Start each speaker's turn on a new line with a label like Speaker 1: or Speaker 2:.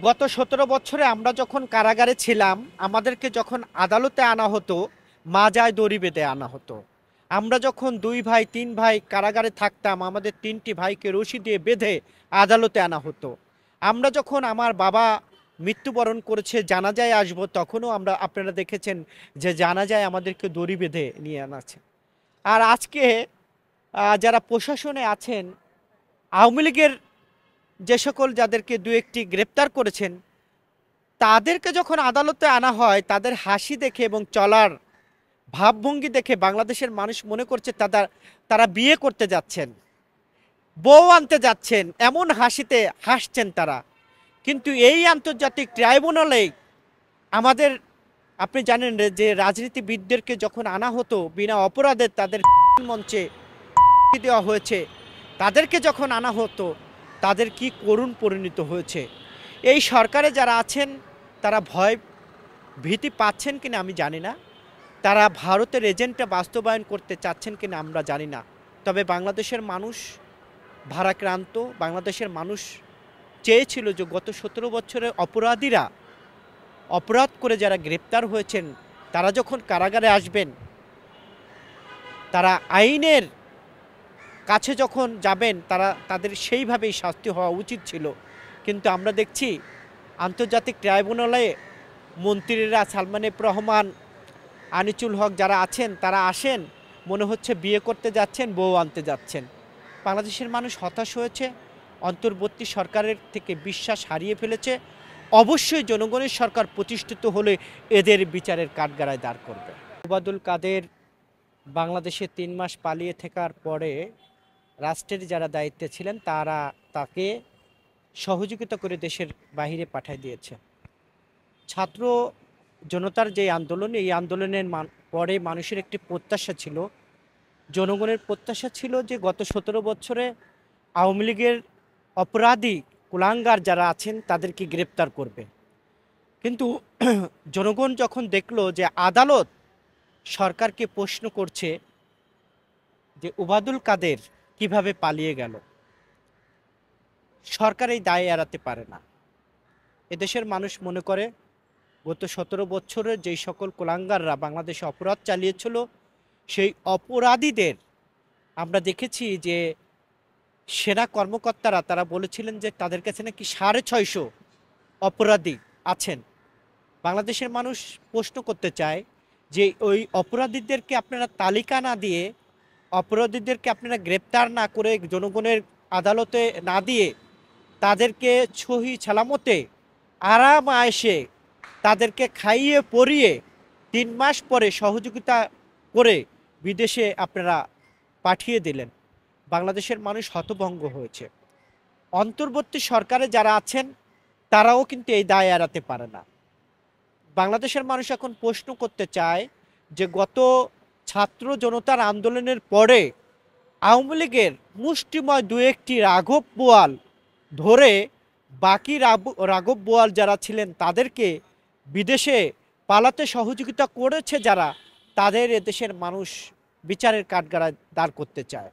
Speaker 1: গত ১৭ বছরে আমরা যখন কারাগারে ছিলাম, আমাদেরকে যখন আদালতে আনা হতো, মাজায় দড়ি বেঁধে আনা হতো। আমরা যখন ২ ভাই ৩ ভাই কারাগারে থাকতাম, আমাদের ৩টি ভাইকে রশি দিয়ে বেঁধে আদালতে আনা হতো। আমরা যখন আমার বাবা মৃত্যুবরণ করেছে, জানাজায় আসবো, তখনও আপনারা দেখেছেন যে জানাজায় আমাদেরকে দড়ি বেঁধে নিয়ে আনাছে। আর আজকে যারা প্রশাসনে আছেন, আওয়ামী লীগের যে সকল যাদেরকে দু একটি গ্রেপ্তার করেছেন, তাদেরকে যখন আদালতে আনা হয়, তাদের হাসি দেখে এবং চলার ভাবভঙ্গি দেখে বাংলাদেশের মানুষ মনে করছে তারা বিয়ে করতে যাচ্ছেন, বউ আনতে যাচ্ছেন, এমন হাসিতে হাসছেন তারা। কিন্তু এই আন্তর্জাতিক ট্রাইব্যুনালে আমাদের, আপনি জানেন যে রাজনীতিবিদদেরকে যখন আনা হতো বিনা অপরাধে, তাদের মঞ্চে দেওয়া হয়েছে, তাদেরকে যখন আনা হতো তাদের কি করুণ পরিণত হয়েছে। এই সরকারে যারা আছেন তারা ভয় ভীতি পাচ্ছেন কিনা আমি জানি না, তারা ভারতের এজেন্টটা বাস্তবায়ন করতে চাচ্ছেন কিনা আমরা জানি না। তবে বাংলাদেশের মানুষ ভারাক্রান্ত, বাংলাদেশের মানুষ চেয়েছিল যে গত ১৭ বছরে অপরাধীরা, অপরাধ করে যারা গ্রেপ্তার হয়েছেন, তারা যখন কারাগারে আসবেন, তারা আইনের কাছে যখন যাবেন, তাদের সেইভাবেই শাস্তি হওয়া উচিত ছিল। কিন্তু আমরা দেখছি আন্তর্জাতিক ট্রাইব্যুনালে মন্ত্রীরা সালমান এফ রহমান, আনিসুল হক যারা আছেন, তারা আসেন মনে হচ্ছে বিয়ে করতে যাচ্ছেন, বউ আনতে যাচ্ছেন। বাংলাদেশের মানুষ হতাশ হয়েছে, অন্তর্বর্তী সরকারের থেকে বিশ্বাস হারিয়ে ফেলেছে। অবশ্যই জনগণের সরকার প্রতিষ্ঠিত হলে এদের বিচারের কাঠগড়ায় দাঁড় করবে। ওবায়দুল কাদের বাংলাদেশে ৩ মাস পালিয়ে থাকার পরে রাষ্ট্রের যারা দায়িত্বে ছিলেন তারা তাকে সহযোগিতা করে দেশের বাইরে পাঠিয়ে দিয়েছে। ছাত্র জনতার যে আন্দোলন, এই আন্দোলনের পরে মানুষের একটি প্রত্যাশা ছিল, জনগণের প্রত্যাশা ছিল যে গত ১৭ বছরে আওয়ামী লীগের অপরাধী কুলাঙ্গার যারা আছেন তাদেরকে গ্রেপ্তার করবে। কিন্তু জনগণ যখন দেখলো যে আদালত সরকারকে প্রশ্ন করছে যে ওবায়দুল কাদের কিভাবে পালিয়ে গেল, সরকার এই দায় এড়াতে পারে না। এদেশের মানুষ মনে করে গত ১৭ বছরের যেই সকল কুলাঙ্গাররা বাংলাদেশে অপরাধ চালিয়েছিল, সেই অপরাধীদের আমরা দেখেছি যে সেনা কর্মকর্তারা তারা বলেছিলেন যে তাদের কাছে নাকি ৬৫০ অপরাধী আছেন। বাংলাদেশের মানুষ প্রশ্ন করতে চায় যে ওই অপরাধীদেরকে আপনারা তালিকা না দিয়ে, অপরাধীদেরকে আপনারা গ্রেপ্তার না করে, জনগণের আদালতে না দিয়ে, তাদেরকে সহি সালামতে আরাম আয়েশে তাদেরকে খাইয়ে পরিয়ে ৩ মাস পরে সহযোগিতা করে বিদেশে আপনারা পাঠিয়ে দিলেন। বাংলাদেশের মানুষ হতভম্ব হয়েছে। অন্তর্বর্তী সরকারে যারা আছেন তারাও কিন্তু এই দায় এড়াতে পারে না। বাংলাদেশের মানুষ এখন প্রশ্ন করতে চায় যে গত ছাত্র জনতার আন্দোলনের পরে আওয়ামী লীগের মুষ্টিময় দু একটি রাঘব বোয়াল ধরে বাকি রাঘব বোয়াল যারা ছিলেন তাদেরকে বিদেশে পালাতে সহযোগিতা করেছে যারা, তাদের এদেশের মানুষ বিচারের কাঠগড়ায় দাঁড় করতে চায়।